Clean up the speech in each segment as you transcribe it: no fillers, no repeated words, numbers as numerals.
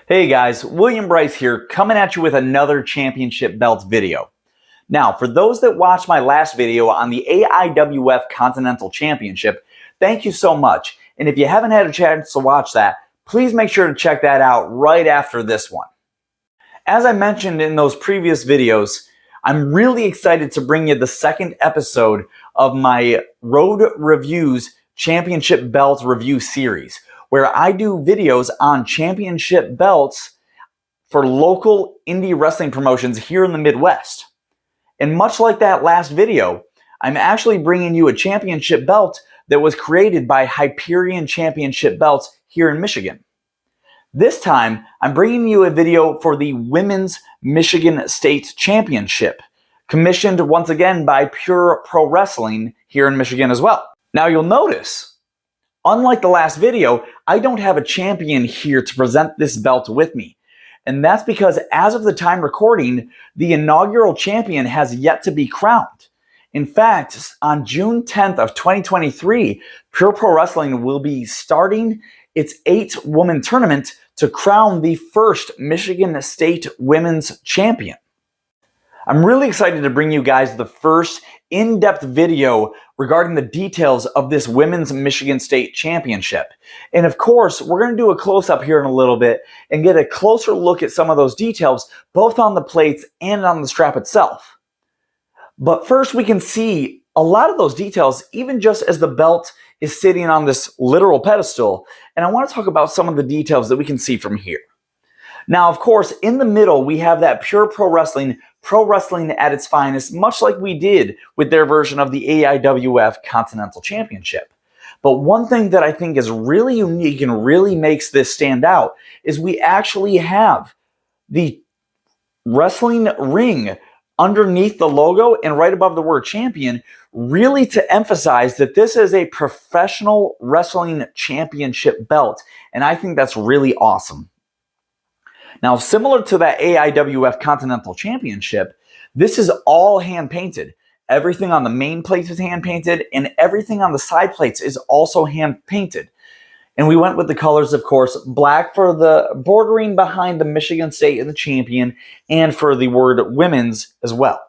Hey guys, William Bryce here, coming at you with another championship belt video. Now, for those that watched my last video on the AIWF Continental Championship, thank you so much. And if you haven't had a chance to watch that, please make sure to check that out right after this one. As I mentioned in those previous videos, I'm really excited to bring you the second episode of my Road Reviews Championship Belt Review series, where I do videos on championship belts for local indie wrestling promotions here in the Midwest. And much like that last video, I'm actually bringing you a championship belt that was created by Hyperion Championship Belts here in Michigan. This time, I'm bringing you a video for the Women's Michigan State Championship, commissioned once again by Pure Pro Wrestling here in Michigan as well. Now you'll notice, unlike the last video, I don't have a champion here to present this belt with me. And that's because as of the time recording, the inaugural champion has yet to be crowned. In fact, on June 10th of 2023, Pure Pro Wrestling will be starting its 8-woman tournament to crown the first Michigan State Women's Champion. I'm really excited to bring you guys the first in-depth video regarding the details of this Women's Michigan State Championship. And of course, we're going to do a close-up here in a little bit and get a closer look at some of those details, both on the plates and on the strap itself. But first, we can see a lot of those details, even just as the belt is sitting on this literal pedestal. And I want to talk about some of the details that we can see from here. Now, of course, in the middle, we have that Pure Pro Wrestling at its finest, much like we did with their version of the AIWF Continental Championship. But one thing that I think is really unique and really makes this stand out is we actually have the wrestling ring underneath the logo and right above the word champion, really to emphasize that this is a professional wrestling championship belt. And I think that's really awesome. Now, similar to that AIWF Continental Championship, this is all hand-painted. Everything on the main plates is hand-painted, and everything on the side plates is also hand-painted. And we went with the colors, of course, black for the bordering behind the Michigan State and the champion, and for the word women's as well.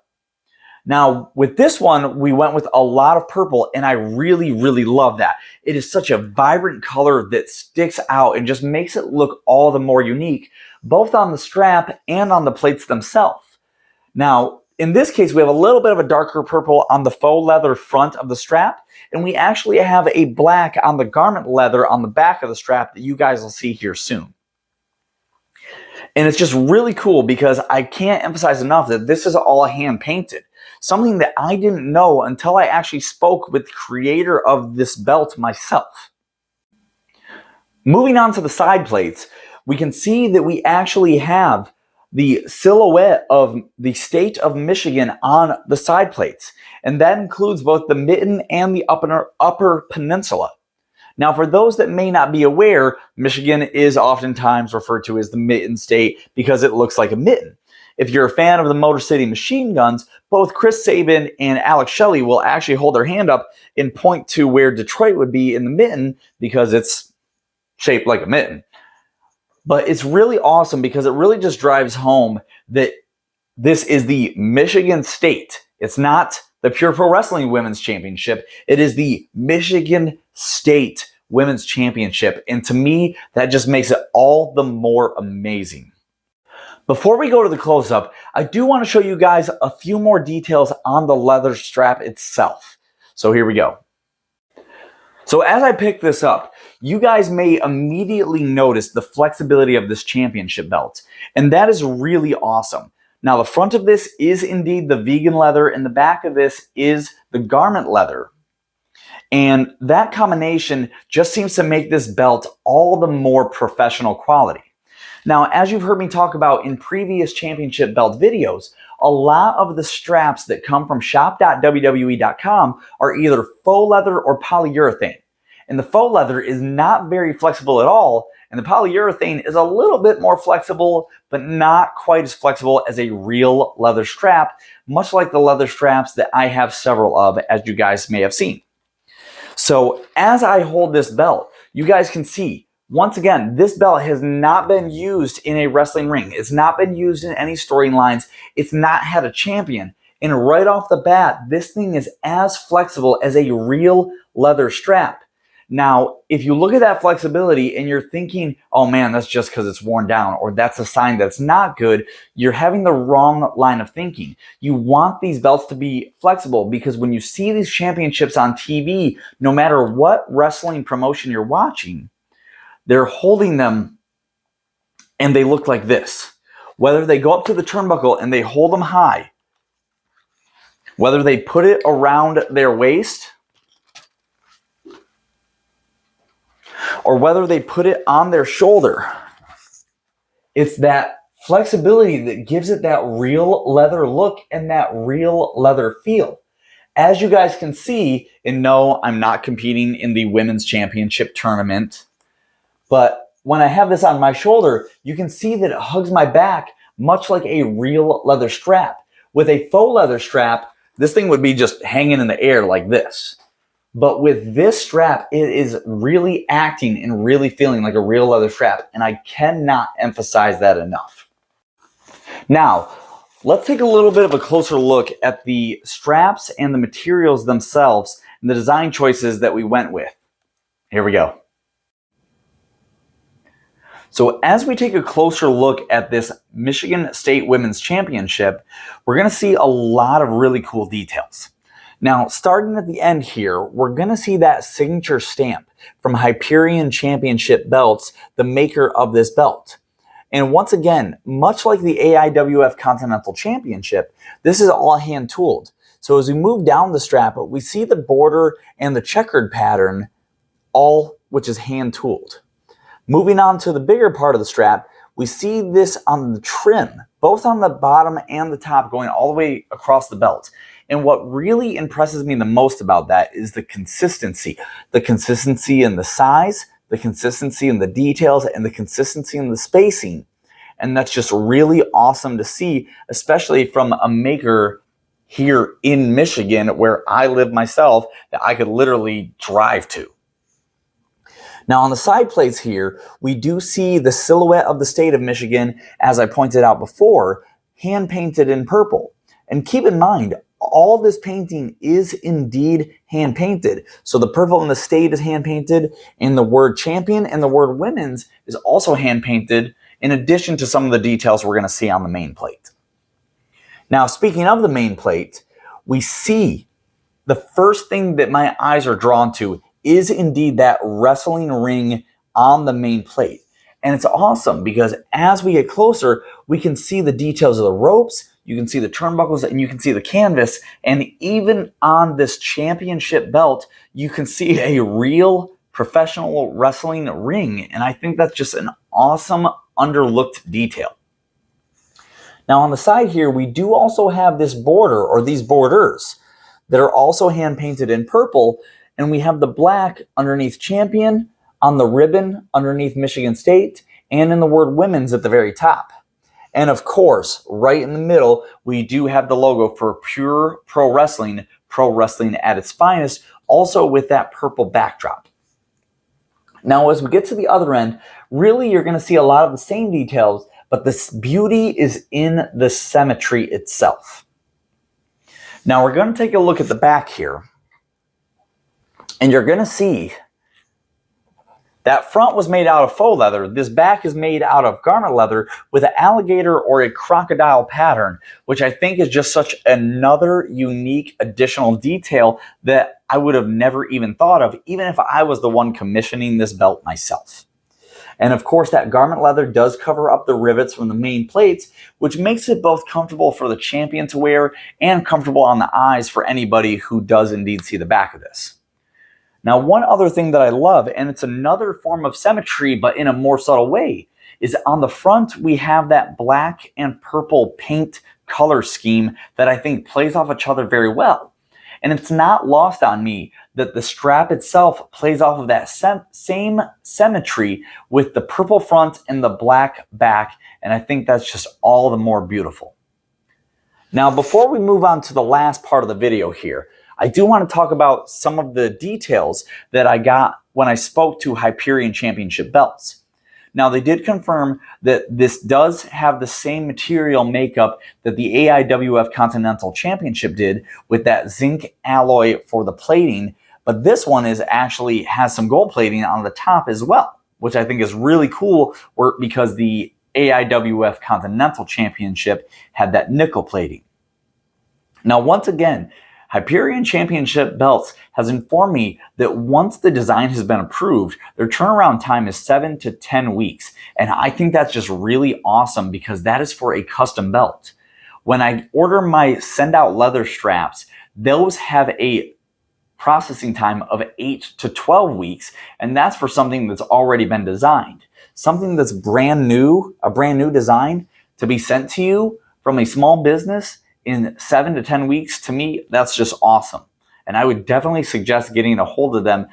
Now, with this one, we went with a lot of purple, and I really, really love that. It is such a vibrant color that sticks out and just makes it look all the more unique, both on the strap and on the plates themselves. Now, in this case, we have a little bit of a darker purple on the faux leather front of the strap, and we actually have a black on the garment leather on the back of the strap that you guys will see here soon. And it's just really cool because I can't emphasize enough that this is all hand-painted. Something that I didn't know until I actually spoke with the creator of this belt myself. Moving on to the side plates, we can see that we actually have the silhouette of the state of Michigan on the side plates. And that includes both the mitten and the upper peninsula. Now, for those that may not be aware, Michigan is oftentimes referred to as the mitten state because it looks like a mitten. If you're a fan of the Motor City Machine Guns, both Chris Sabin and Alex Shelley will actually hold their hand up and point to where Detroit would be in the mitten because it's shaped like a mitten. But it's really awesome because it really just drives home that this is the Michigan State. It's not the Pure Pro Wrestling Women's Championship. It is the Michigan State Women's Championship. And to me, that just makes it all the more amazing. Before we go to the close-up, I do want to show you guys a few more details on the leather strap itself. So here we go. So as I pick this up, you guys may immediately notice the flexibility of this championship belt. And that is really awesome. Now, the front of this is indeed the vegan leather, and the back of this is the garment leather. And that combination just seems to make this belt all the more professional quality. Now, as you've heard me talk about in previous championship belt videos, a lot of the straps that come from shop.wwe.com are either faux leather or polyurethane. And the faux leather is not very flexible at all, and the polyurethane is a little bit more flexible, but not quite as flexible as a real leather strap, much like the leather straps that I have several of, as you guys may have seen. So as I hold this belt, you guys can see Once again, this belt has not been used in a wrestling ring. It's not been used in any storylines. It's not had a champion. And right off the bat, this thing is as flexible as a real leather strap. Now, if you look at that flexibility and you're thinking, oh man, that's just because it's worn down, or that's a sign that's not good, you're having the wrong line of thinking. You want these belts to be flexible because when you see these championships on TV, no matter what wrestling promotion you're watching, they're holding them and they look like this. Whether they go up to the turnbuckle and they hold them high, whether they put it around their waist, or whether they put it on their shoulder, it's that flexibility that gives it that real leather look and that real leather feel. As you guys can see, and no, I'm not competing in the women's championship tournament, but when I have this on my shoulder, you can see that it hugs my back much like a real leather strap. With a faux leather strap, this thing would be just hanging in the air like this. But with this strap, it is really acting and really feeling like a real leather strap, and I cannot emphasize that enough. Now, let's take a little bit of a closer look at the straps and the materials themselves and the design choices that we went with. Here we go. So as we take a closer look at this Michigan State Women's Championship, we're going to see a lot of really cool details. Now, starting at the end here, we're going to see that signature stamp from Hyperion Championship Belts, the maker of this belt. And once again, much like the AIWF Continental Championship, this is all hand tooled. So as we move down the strap, we see the border and the checkered pattern, all which is hand tooled. Moving on to the bigger part of the strap, we see this on the trim, both on the bottom and the top, going all the way across the belt. And what really impresses me the most about that is the consistency. The consistency in the size, the consistency in the details, and the consistency in the spacing. And that's just really awesome to see, especially from a maker here in Michigan, where I live myself, that I could literally drive to. Now on the side plates here, we do see the silhouette of the state of Michigan, as I pointed out before, hand painted in purple. And keep in mind, all this painting is indeed hand painted. So the purple in the state is hand painted, and the word champion and the word women's is also hand painted, in addition to some of the details we're going to see on the main plate. Now, speaking of the main plate, we see the first thing that my eyes are drawn to is indeed that wrestling ring on the main plate. And it's awesome because as we get closer, we can see the details of the ropes, you can see the turnbuckles, and you can see the canvas. And even on this championship belt, you can see a real professional wrestling ring. And I think that's just an awesome underlooked detail. Now on the side here, we do also have this border, or these borders, that are also hand painted in purple. And we have the black underneath champion, on the ribbon underneath Michigan State, and in the word women's at the very top. And of course, right in the middle, we do have the logo for Pure Pro Wrestling at its finest, also with that purple backdrop. Now, as we get to the other end, really you're going to see a lot of the same details, but this beauty is in the symmetry itself. Now, we're going to take a look at the back here, and you're going to see that front was made out of faux leather. This back is made out of garnet leather with an alligator or a crocodile pattern, which I think is just such another unique additional detail that I would have never even thought of, even if I was the one commissioning this belt myself. And of course, that garment leather does cover up the rivets from the main plates, which makes it both comfortable for the champion to wear and comfortable on the eyes for anybody who does indeed see the back of this. Now, one other thing that I love, and it's another form of symmetry, but in a more subtle way, is on the front, we have that black and purple paint color scheme that I think plays off each other very well. And it's not lost on me that the strap itself plays off of that same symmetry with the purple front and the black back, and I think that's just all the more beautiful. Now, before we move on to the last part of the video here, I do want to talk about some of the details that I got when I spoke to Hyperion Championship belts. Now, they did confirm that this does have the same material makeup that the AIWF Continental Championship did with that zinc alloy for the plating, but this one actually has some gold plating on the top as well, which I think is really cool because the AIWF Continental Championship had that nickel plating. Now, once again, Hyperion Championship Belts has informed me that once the design has been approved, their turnaround time is 7 to 10 weeks. And I think that's just really awesome because that is for a custom belt. When I order my send out leather straps, those have a processing time of 8 to 12 weeks, and that's for something that's already been designed. Something that's brand new, a brand new design to be sent to you from a small business in 7 to 10 weeks, to me, that's just awesome. And I would definitely suggest getting a hold of them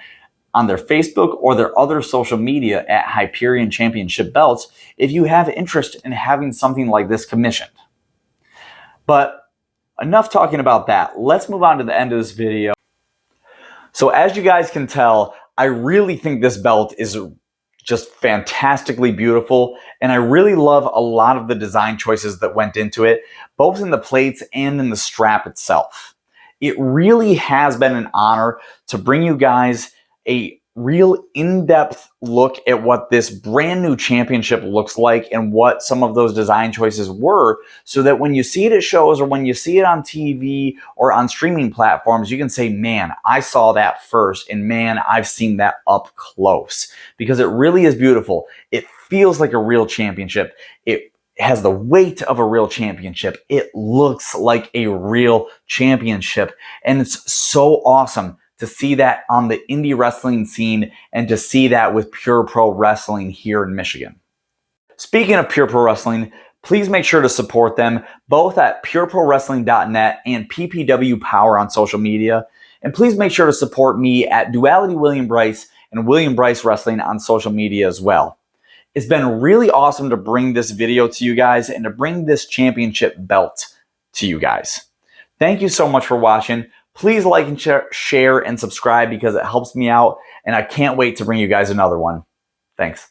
on their Facebook or their other social media at Hyperion Championship Belts if you have interest in having something like this commissioned. But enough talking about that. Let's move on to the end of this video. So as you guys can tell, I really think this belt is just fantastically beautiful, and I really love a lot of the design choices that went into it, both in the plates and in the strap itself. It really has been an honor to bring you guys a real in-depth look at what this brand new championship looks like and what some of those design choices were, so that when you see it at shows or when you see it on TV or on streaming platforms, you can say, man, I saw that first, and man, I've seen that up close, because it really is beautiful. It feels like a real championship. It has the weight of a real championship. It looks like a real championship, and it's so awesome to see that on the indie wrestling scene and to see that with Pure Pro Wrestling here in Michigan. Speaking of Pure Pro Wrestling, please make sure to support them both at pureprowrestling.net and PPW Power on social media. And please make sure to support me at Duality William Bryce and William Bryce Wrestling on social media as well. It's been really awesome to bring this video to you guys and to bring this championship belt to you guys. Thank you so much for watching. Please like and share and subscribe because it helps me out, and I can't wait to bring you guys another one. Thanks.